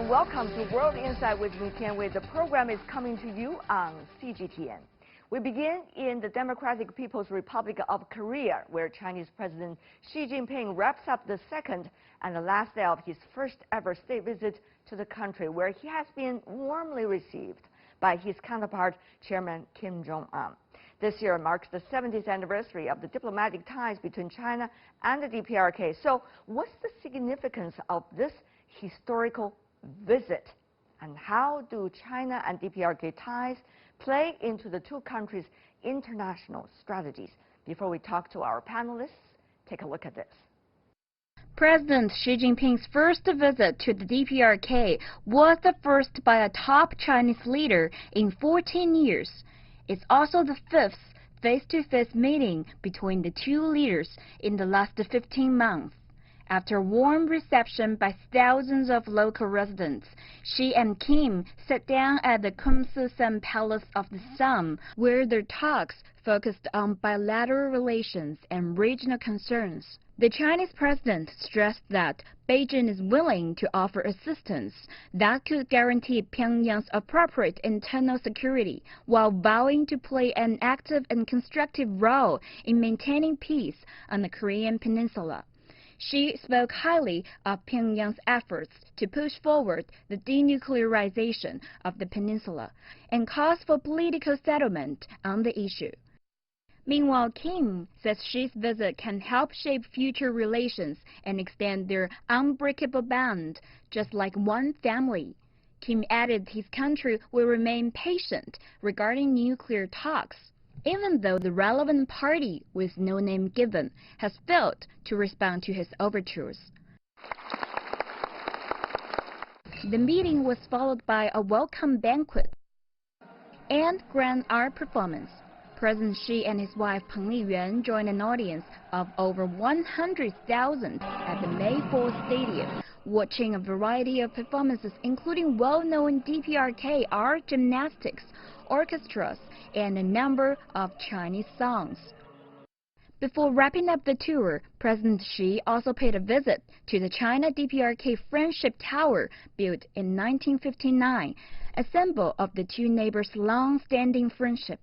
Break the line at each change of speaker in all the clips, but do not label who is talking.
and welcome to World Insight with me, Ken Wei. The program is coming to you on CGTN. We begin in the Democratic People's Republic of Korea, where Chinese President Xi Jinping wraps up the second and the last day of his first ever state visit to the country, where he has been warmly received by his counterpart, Chairman Kim Jong Un. This year marks the 70th anniversary of the diplomatic ties between China and the DPRK. So what's the significance of this historical visit? And how do China and DPRK ties play into the two countries' international strategies? Before we talk to our panelists, take a look at this.
President Xi Jinping's first visit to the DPRK was the first by a top Chinese leader in 14 years. It's also the fifth face-to-face meeting between the two leaders in the last 15 months. After a warm reception by thousands of local residents, Xi and Kim sat down at the Kumsusan Palace of the Sun, where their talks focused on bilateral relations and regional concerns. The Chinese president stressed that Beijing is willing to offer assistance that could guarantee Pyongyang's appropriate internal security, while vowing to play an active and constructive role in maintaining peace on the Korean peninsula. Xi spoke highly of Pyongyang's efforts to push forward the denuclearization of the peninsula and calls for political settlement on the issue. Meanwhile, Kim says Xi's visit can help shape future relations and extend their unbreakable bond, just like one family. Kim added his country will remain patient regarding nuclear talks, even though the relevant party, with no name given, has failed to respond to his overtures. The meeting was followed by a welcome banquet and grand art performance. President Xi and his wife Peng Liyuan joined an audience of over 100,000 at the May 4th Stadium, watching a variety of performances including well-known DPRK art gymnastics, orchestras, and a number of Chinese songs. Before wrapping up the tour, President Xi also paid a visit to the China-DPRK Friendship Tower, built in 1959, a symbol of the two neighbors' long-standing friendship.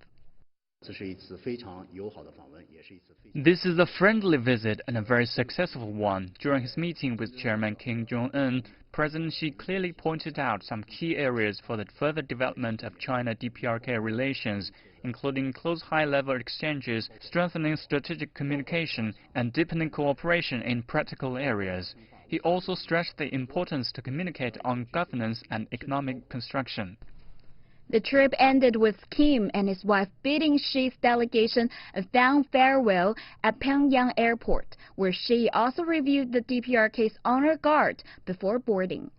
This is a friendly visit and a very successful one. During his meeting with Chairman Kim Jong Un, President Xi clearly pointed out some key areas for the further development of China-DPRK relations, including close high-level exchanges, strengthening strategic communication, and deepening cooperation in practical areas. He also stressed the importance to communicate on governance and economic construction.
The trip ended with Kim and his wife bidding Xi's delegation a fond farewell at Pyongyang Airport, where Xi also reviewed the DPRK's honor guard before boarding.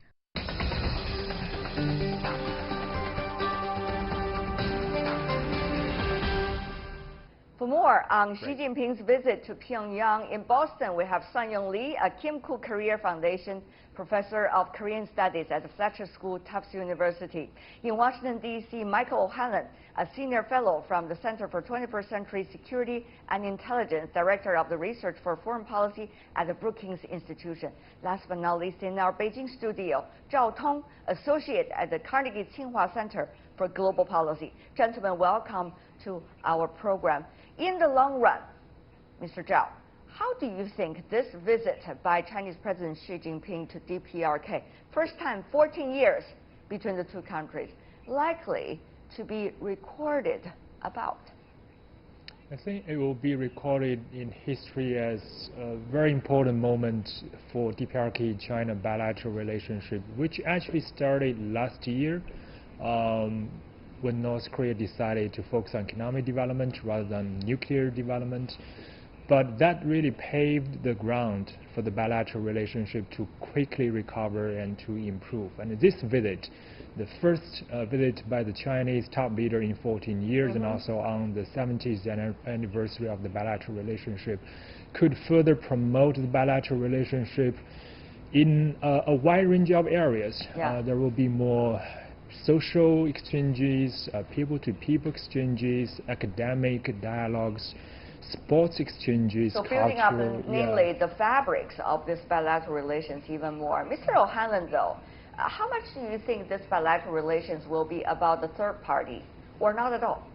For more on Xi Jinping's visit to Pyongyang, in Boston, we have Sun-Young Lee, a Kim Cook Career Foundation professor of Korean Studies at the Fletcher School, Tufts University. In Washington, D.C., Michael O'Hanlon, a senior fellow from the Center for 21st Century Security and Intelligence, director of the Research for Foreign Policy at the Brookings Institution. Last but not least, in our Beijing studio, Zhao Tong, associate at the Carnegie Tsinghua Center for Global Policy. Gentlemen, welcome to our program. In the long run, Mr. Zhao, how do you think this visit by Chinese President Xi Jinping to DPRK, first time 14 years between the two countries, likely to be recorded about?
I think it will be recorded in history as a very important moment for DPRK-China bilateral relationship, which actually started last year when North Korea decided to focus on economic development rather than nuclear development. But that really paved the ground for the bilateral relationship to quickly recover and to improve. And this visit, the first visit by the Chinese top leader in 14 years, and also on the 70th anniversary of the bilateral relationship, could further promote the bilateral relationship in a wide range of areas. There will be more social exchanges, people-to-people exchanges, academic dialogues, sports exchanges,
so building up mainly the fabrics of this bilateral relations even more. Mr. O'Hanlon, though, how much do you think this bilateral relations will be about the third party, or not at all?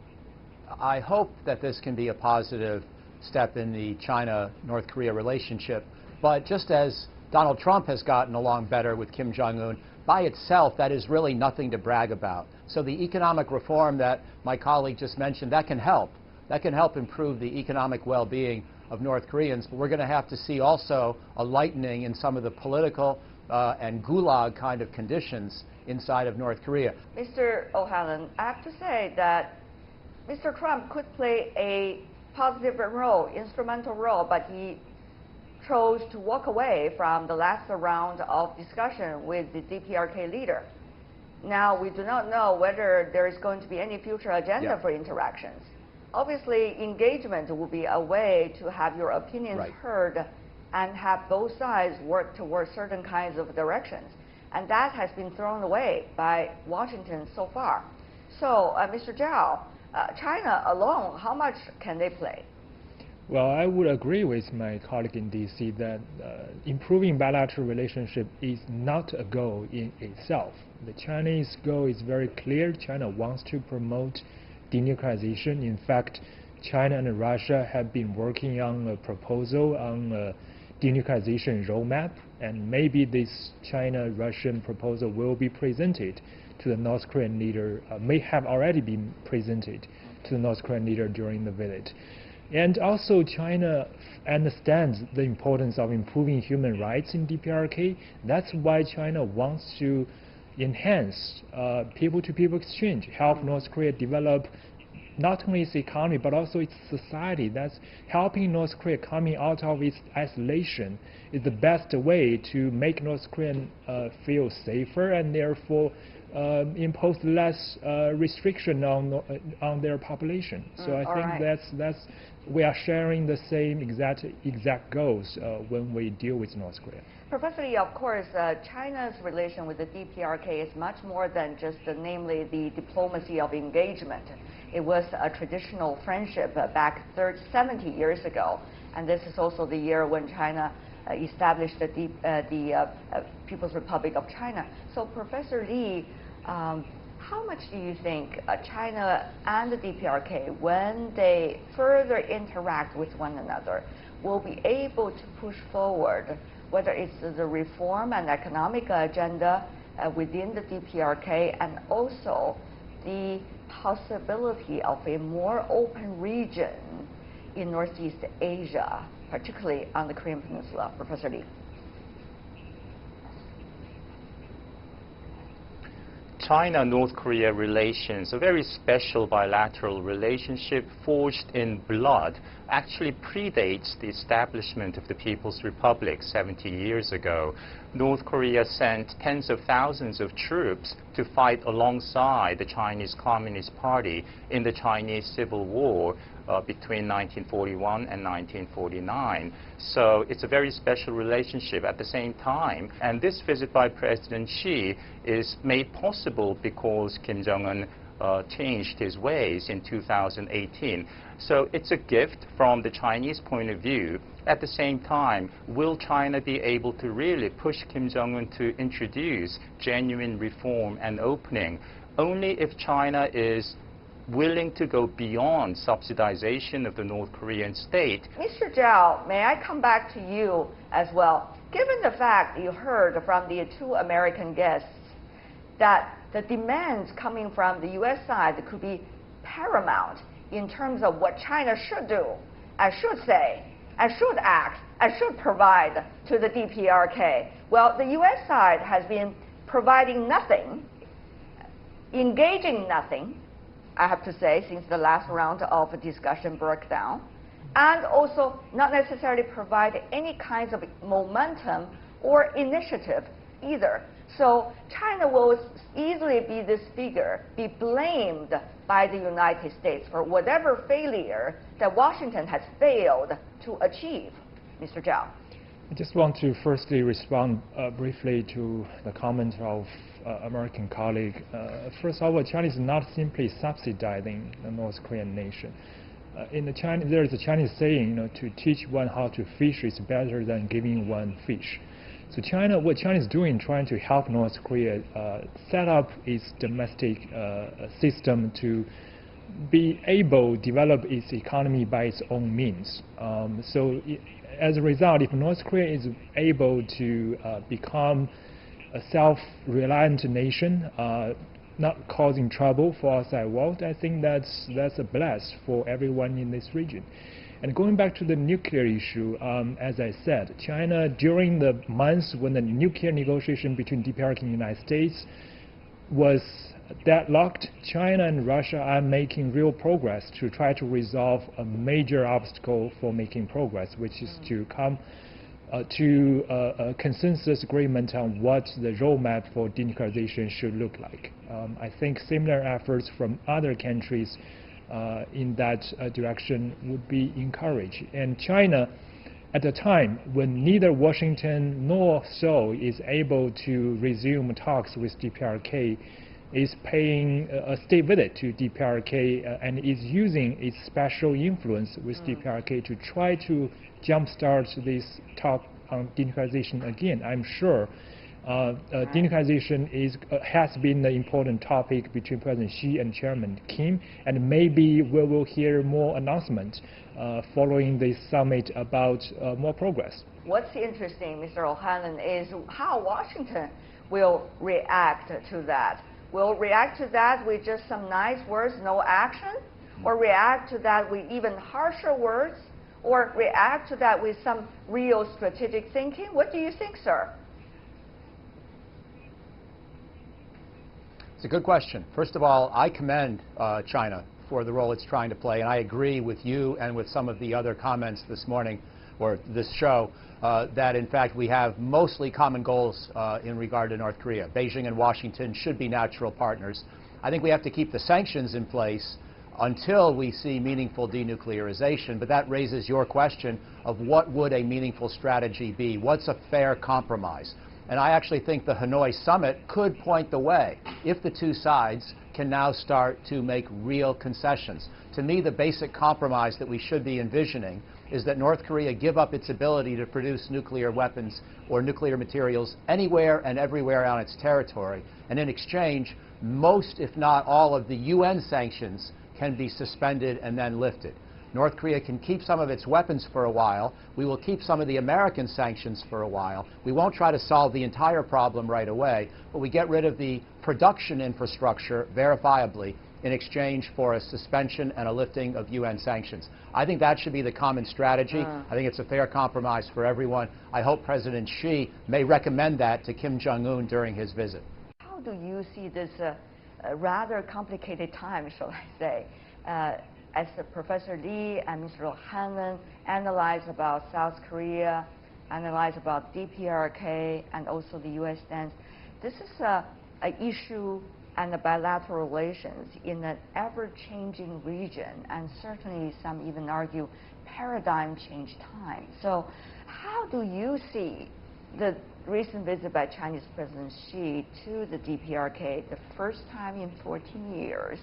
I hope that this can be a positive step in the China-North Korea relationship. But just as Donald Trump has gotten along better with Kim Jong Un, by itself, that is really nothing to brag about. So the economic reform that my colleague just mentioned, that can help. That can help improve the economic well-being of North Koreans. But we're going to have to see also a lightening in some of the political and gulag kind of conditions inside of North Korea.
Mr. O'Hanlon, I have to say that Mr. Trump could play a positive role, instrumental role, but he chose to walk away from the last round of discussion with the DPRK leader. Now, we do not know whether there is going to be any future agenda for interactions. Obviously, engagement will be a way to have your opinions heard and have both sides work towards certain kinds of directions. And that has been thrown away by Washington so far. So, Mr. Zhao, China alone, how much can they play?
Well, I would agree with my colleague in D.C. that improving bilateral relationship is not a goal in itself. The Chinese goal is very clear. China wants to promote denuclearization. In fact, China and Russia have been working on a proposal on a denuclearization roadmap, and maybe this China-Russian proposal will be presented to the North Korean leader, may have already been presented to the North Korean leader during the visit. And also, China understands the importance of improving human rights in DPRK. That's why China wants to enhance people-to-people exchange, help North Korea develop not only its economy but also its society. That's helping North Korea coming out of its isolation is the best way to make North Koreans feel safer and therefore impose less restriction on their population. So I think that's we are sharing the same exact goals when we deal with North Korea.
Professor Lee, of course, China's relation with the DPRK is much more than just namely the diplomacy of engagement. It was a traditional friendship back 70 years ago, and this is also the year when China established the People's Republic of China. So, Professor Lee, how much do you think China and the DPRK, when they further interact with one another, will be able to push forward, whether it's the reform and economic agenda within the DPRK, and also the possibility of a more open region in Northeast Asia, particularly on the Korean Peninsula? Professor Lee.
China-North Korea relations, a very special bilateral relationship forged in blood, actually predates the establishment of the People's Republic 70 years ago. North Korea sent tens of thousands of troops to fight alongside the Chinese Communist Party in the Chinese Civil War between 1941 and 1949. So it's a very special relationship at the same time. And this visit by President Xi is made possible because Kim Jong Un changed his ways in 2018. So it's a gift from the Chinese point of view. At the same time, will China be able to really push Kim Jong Un to introduce genuine reform and opening? Only if China is willing to go beyond subsidization of the North Korean state.
Mr. Zhao, may I come back to you as well? Given the fact you heard from the two American guests that the demands coming from the U.S. side could be paramount in terms of what China should do, I should say, I should act, I should provide to the DPRK. Well, the U.S. side has been providing nothing, engaging nothing, I have to say, since the last round of discussion broke down, and also not necessarily provide any kinds of momentum or initiative either. So China will easily be this figure, be blamed by the United States for whatever failure that Washington has failed to achieve. Mr. Zhao.
I just want to firstly respond briefly to the comment of American colleague. First of all, China is not simply subsidizing the North Korean nation. There is a Chinese saying, to teach one how to fish is better than giving one fish. So what China is doing, trying to help North Korea set up its domestic system to be able to develop its economy by its own means. As a result, if North Korea is able to become a self-reliant nation, not causing trouble for outside world, I think that's a bless for everyone in this region. And going back to the nuclear issue, as I said, China, during the months when the nuclear negotiation between DPRK and the United States was deadlocked, China and Russia are making real progress to try to resolve a major obstacle for making progress, which is to come to a consensus agreement on what the roadmap for denuclearization should look like. I think similar efforts from other countries in that direction would be encouraged. And China, at a time when neither Washington nor Seoul is able to resume talks with DPRK, is paying a state visit to DPRK and is using its special influence with DPRK to try to jumpstart this talk on denuclearization again. I'm sure denuclearization has been the important topic between President Xi and Chairman Kim, and maybe we will hear more announcements following this summit about more progress.
What's interesting, Mr. O'Hanlon, is how Washington will react to that. Will react to that with just some nice words, no action? Or react to that with even harsher words? Or react to that with some real strategic thinking? What do you think, sir?
It's a good question. First of all, I commend China for the role it's trying to play, and I agree with you and with some of the other comments this morning, or this show, that in fact we have mostly common goals in regard to North Korea. Beijing and Washington should be natural partners. I think we have to keep the sanctions in place until we see meaningful denuclearization, but that raises your question of what would a meaningful strategy be? What's a fair compromise? And I actually think the Hanoi summit could point the way if the two sides can now start to make real concessions. To me, the basic compromise that we should be envisioning is that North Korea give up its ability to produce nuclear weapons or nuclear materials anywhere and everywhere on its territory. And in exchange, most, if not all, of the UN sanctions can be suspended and then lifted. North Korea can keep some of its weapons for a while. We will keep some of the American sanctions for a while. We won't try to solve the entire problem right away, but we get rid of the production infrastructure verifiably in exchange for a suspension and a lifting of UN sanctions. I think that should be the common strategy. I think it's a fair compromise for everyone. I hope President Xi may recommend that to Kim Jong Un during his visit.
How do you see this rather complicated time, shall I say, as Professor Lee and Mr. O'Hanlon analyze about South Korea, analyze about DPRK, and also the U.S. stance? This is an issue and the bilateral relations in an ever-changing region, and certainly some even argue paradigm change time. So how do you see the recent visit by Chinese President Xi to the DPRK, the first time in 14 years?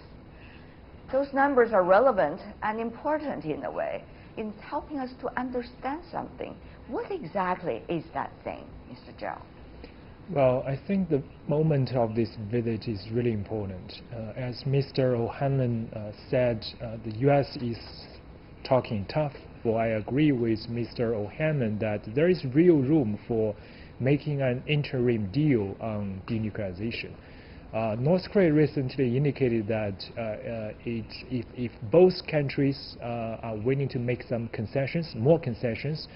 Those numbers are relevant and important in a way in helping us to understand something. What exactly is that thing, Mr. Zhao?
Well, I think the moment of this visit is really important. As Mr. O'Hanlon said, the U.S. is talking tough. Well, I agree with Mr. O'Hanlon that there is real room for making an interim deal on denuclearization. North Korea recently indicated that if both countries are willing to make some concessions, more concessions,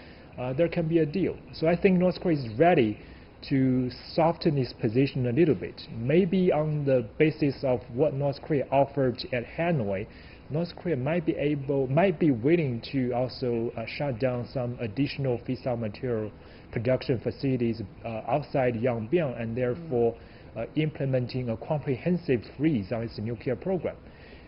there can be a deal. So I think North Korea is ready to soften its position a little bit. Maybe on the basis of what North Korea offered at Hanoi, North Korea might be willing to also shut down some additional fissile material production facilities outside Yongbyon, and therefore implementing a comprehensive freeze on its nuclear program.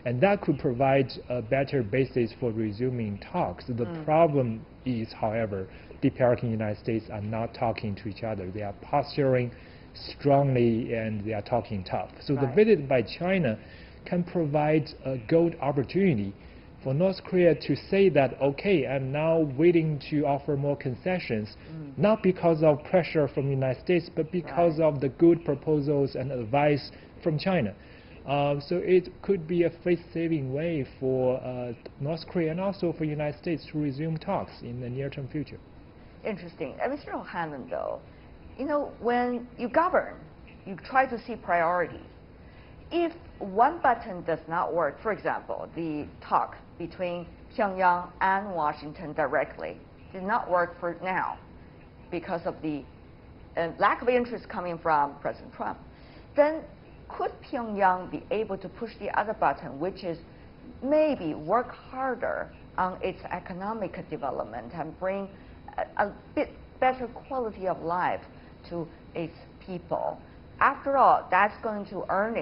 And that could provide a better basis for resuming talks. The problem is, however, DPRK and the United States are not talking to each other. They are posturing strongly and they are talking tough. So the visit by China can provide a gold opportunity For North Korea to say that, okay, I'm now willing to offer more concessions, not because of pressure from the United States, but because of the good proposals and advice from China. So it could be a face-saving way for North Korea and also for the United States to resume talks in the near-term future.
Interesting. Mr. O'Hanlon, though, you know, when you govern, you try to see priorities. If one button does not work, for example, the talk between Pyongyang and Washington directly did not work for now because of the lack of interest coming from President Trump, then could Pyongyang be able to push the other button, which is maybe work harder on its economic development and bring a bit better quality of life to its people? After all, that's going to earn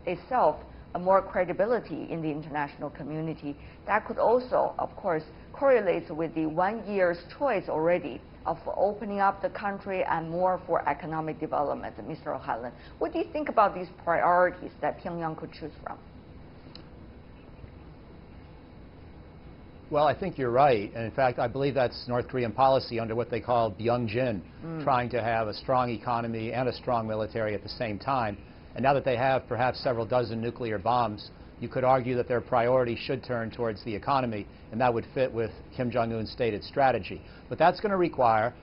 itself more credibility in the international community. That could also, of course, correlate with the 1 year's choice already of opening up the country and more for economic development. Mr. O'Hanlon, what do you think about these priorities that Pyongyang could choose from?
Well, I think you're right. And in fact, I believe that's North Korean policy under what they call Byung-jin, trying to have a strong economy and a strong military at the same time. And now that they have perhaps several dozen nuclear bombs, you could argue that their priority should turn towards the economy, and that would fit with Kim Jong Un's stated strategy. But that's going to require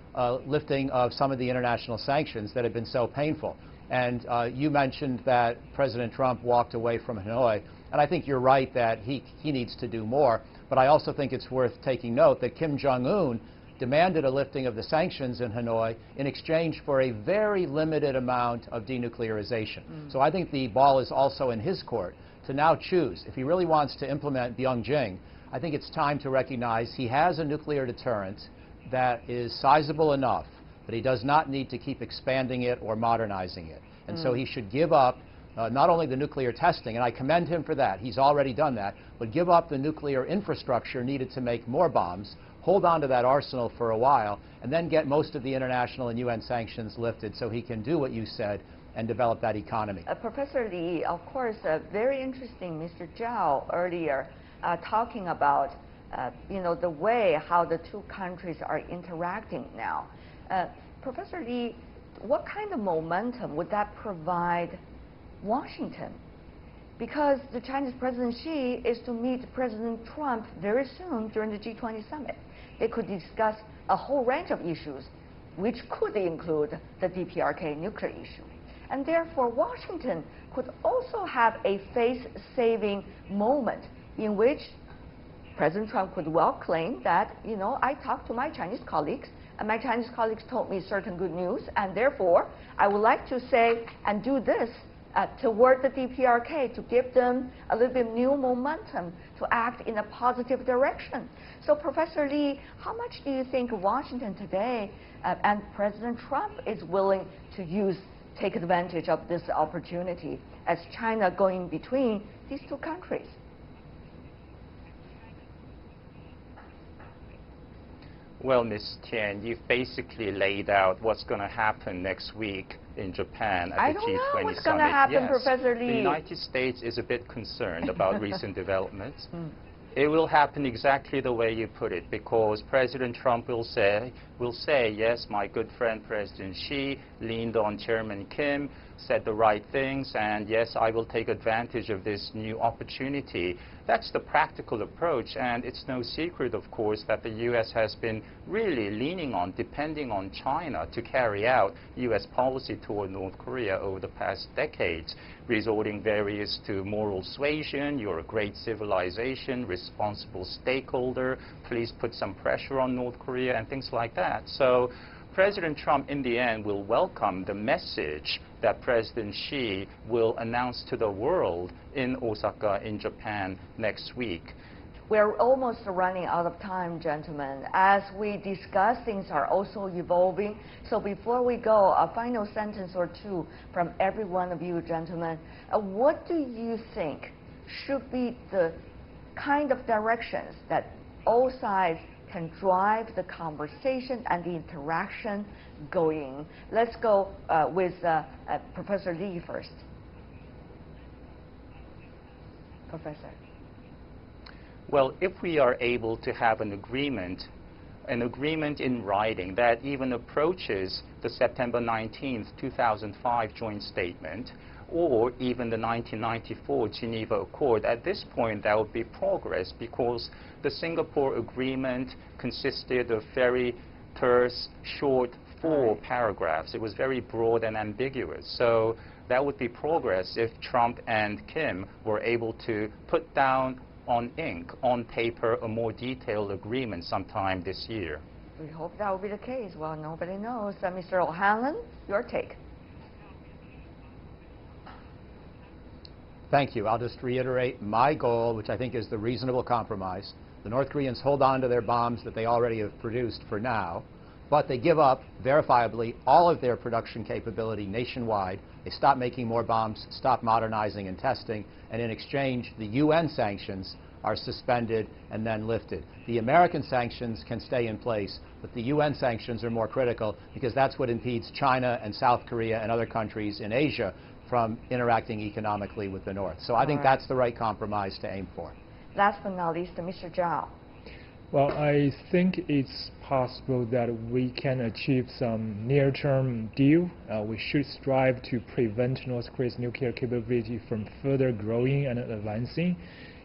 lifting of some of the international sanctions that have been so painful. And you mentioned that President Trump walked away from Hanoi, and I think you're right that he needs to do more. But I also think it's worth taking note that Kim Jong Un demanded a lifting of the sanctions in Hanoi in exchange for a very limited amount of denuclearization. So I think the ball is also in his court to now choose. If he really wants to implement Byung-jin, I think it's time to recognize he has a nuclear deterrent that is sizable enough that he does not need to keep expanding it or modernizing it. And so he should give up not only the nuclear testing, and I commend him for that, he's already done that, but give up the nuclear infrastructure needed to make more bombs, hold on to that arsenal for a while, and then get most of the international and UN sanctions lifted so he can do what you said and develop that economy.
Professor Li, of course, very interesting, Mr. Zhao earlier talking about you know, the way how the two countries are interacting now. Professor Li, what kind of momentum would that provide Washington? Because the Chinese President Xi is to meet President Trump very soon during the G20 summit. They could discuss a whole range of issues, which could include the DPRK nuclear issue. And therefore, Washington could also have a face-saving moment in which President Trump could well claim that, you know, I talked to my Chinese colleagues, and my Chinese colleagues told me certain good news, and therefore, I would like to say and do this toward the DPRK to give them a little bit new momentum to act in a positive direction. So, Professor Li, how much do you think Washington today and President Trump is willing to take advantage of this opportunity as China going between these two countries?
Well, Ms. Tian, you've basically laid out what's going to happen next week in Japan at the G20 summit.
I don't know what's going to happen, Professor Li.
The United States is a bit concerned about recent developments. It will happen exactly the way you put it, because President Trump will say, yes, my good friend President Xi leaned on Chairman Kim, said the right things, and yes, I will take advantage of this new opportunity. That's the practical approach, and it's no secret, of course, that the U.S. has been really leaning on, depending on China to carry out U.S. policy toward North Korea over the past decades, resorting various to moral suasion, you're a great civilization, responsible stakeholder, please put some pressure on North Korea, and things like that. So President Trump, in the end, will welcome the message that President Xi will announce to the world in Osaka, in Japan, next week.
We're almost running out of time, gentlemen. As we discuss, things are also evolving. So before we go, a final sentence or two from every one of you, gentlemen. What do you think should be the kind of directions that all sides can drive the conversation and the interaction going? Let's go with Professor Li first. Professor.
Well, if we are able to have an agreement in writing that even approaches the September 19th, 2005 joint statement, or even the 1994 Geneva Accord, at this point that would be progress, because the Singapore Agreement consisted of very terse, short 4 paragraphs. It was very broad and ambiguous. So that would be progress if Trump and Kim were able to put down on ink, on paper, a more detailed agreement sometime this year.
We hope that will be the case. Well, nobody knows. Mr. O'Hanlon, your take.
Thank you. I'll just reiterate my goal, which I think is the reasonable compromise. The North Koreans hold on to their bombs that they already have produced for now, but they give up, verifiably, all of their production capability nationwide. They stop making more bombs, stop modernizing and testing, and in exchange, the UN sanctions are suspended and then lifted. The American sanctions can stay in place, but the UN sanctions are more critical because that's what impedes China and South Korea and other countries in Asia from interacting economically with the North. So I think that's the right compromise to aim for.
Last but not least, Mr. Zhao.
Well, I think it's possible that we can achieve some near-term deal. We should strive to prevent North Korea's nuclear capability from further growing and advancing.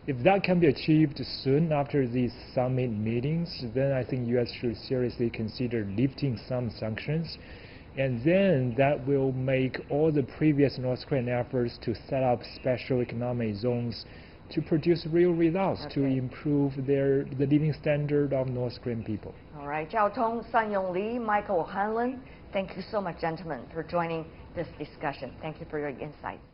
If that can be achieved soon after these summit meetings, then I think U.S. should seriously consider lifting some sanctions. And then that will make all the previous North Korean efforts to set up special economic zones to produce real results, to improve the living standard of North Korean people.
All right, Zhao Tong, Sanyong Lee, Michael O'Hanlon, thank you so much, gentlemen, for joining this discussion. Thank you for your insights.